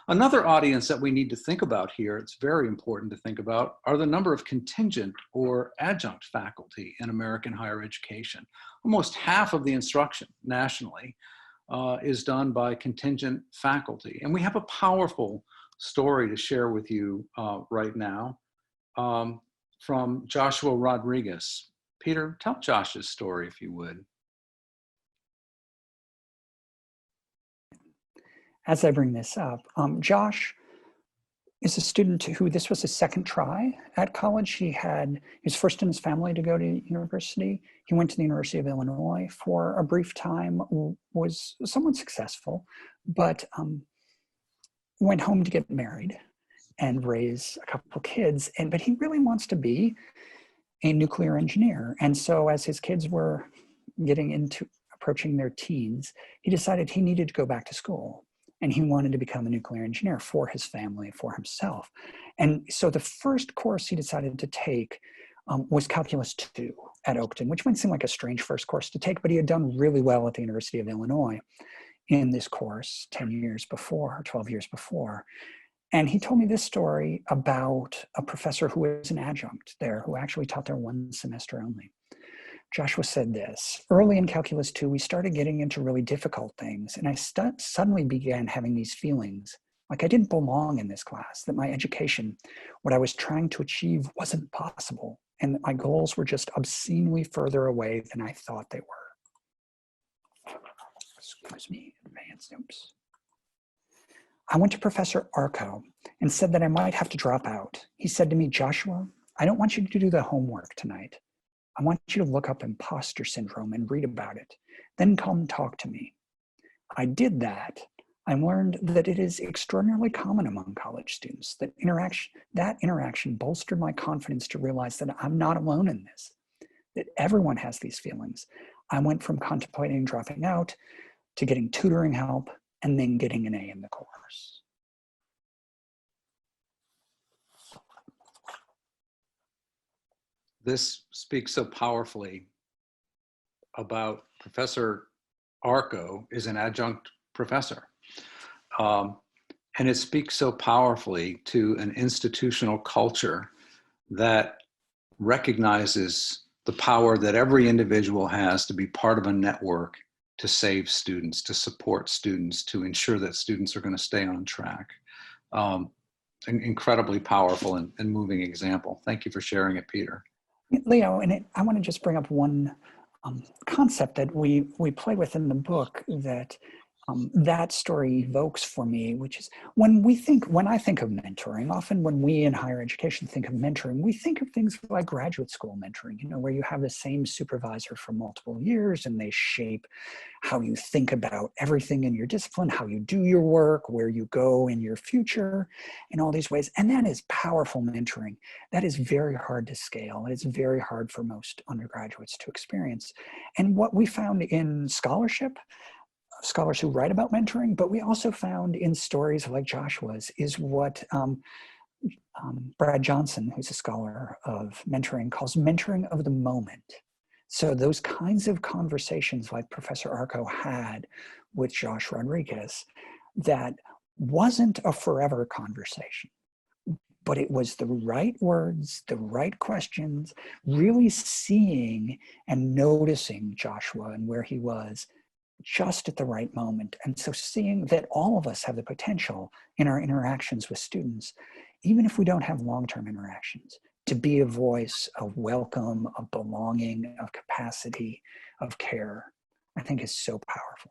Another audience that we need to think about here, it's very important to think about, are the number of contingent or adjunct faculty in American higher education. Almost half of the instruction nationally is done by contingent faculty. And we have a powerful story to share with you right now from Joshua Rodriguez. Peter, tell Josh's story if you would. As I bring this up, Josh is a student who this was his second try at college. He was first in his family to go to university. He went to the University of Illinois for a brief time, was somewhat successful, but went home to get married and raise a couple of kids. But he really wants to be a nuclear engineer. And so as his kids were approaching their teens, he decided he needed to go back to school. And he wanted to become a nuclear engineer for his family, for himself. And so the first course he decided to take was Calculus 2 at Oakton, which might seem like a strange first course to take, but he had done really well at the University of Illinois in this course 10 years before, or 12 years before. And he told me this story about a professor who was an adjunct there, who actually taught there one semester only. Joshua said this: early in Calculus 2, we started getting into really difficult things, and I suddenly began having these feelings like I didn't belong in this class, that my education, what I was trying to achieve, wasn't possible, and that my goals were just obscenely further away than I thought they were. Excuse me, advanced, oops. I went to Professor Arco and said that I might have to drop out. He said to me, Joshua, I don't want you to do the homework tonight. I want you to look up imposter syndrome and read about it. Then come talk to me. I did that. I learned that it is extraordinarily common among college students. That interaction bolstered my confidence to realize that I'm not alone in this, that everyone has these feelings. I went from contemplating dropping out to getting tutoring help and then getting an A in the course. This speaks so powerfully about Professor Arco is an adjunct professor. And it speaks so powerfully to an institutional culture that recognizes the power that every individual has to be part of a network to save students, to support students, to ensure that students are going to stay on track. An incredibly powerful and moving example. Thank you for sharing it, Peter. Leo, and I want to just bring up one concept that we play with in the book that that story evokes for me, which is when I think of mentoring, often when we in higher education think of mentoring, we think of things like graduate school mentoring, where you have the same supervisor for multiple years and they shape how you think about everything in your discipline, how you do your work, where you go in your future, in all these ways. And that is powerful mentoring. That is very hard to scale. It's very hard for most undergraduates to experience. And what we found in scholarship, scholars who write about mentoring, but we also found in stories like Joshua's, is what Brad Johnson, who's a scholar of mentoring, calls mentoring of the moment. So those kinds of conversations like Professor Arco had with Josh Rodriguez, that wasn't a forever conversation, but it was the right words, the right questions, really seeing and noticing Joshua and where he was just at the right moment. And so seeing that all of us have the potential in our interactions with students, even if we don't have long-term interactions, to be a voice of welcome, of belonging, of capacity, of care, I think is so powerful.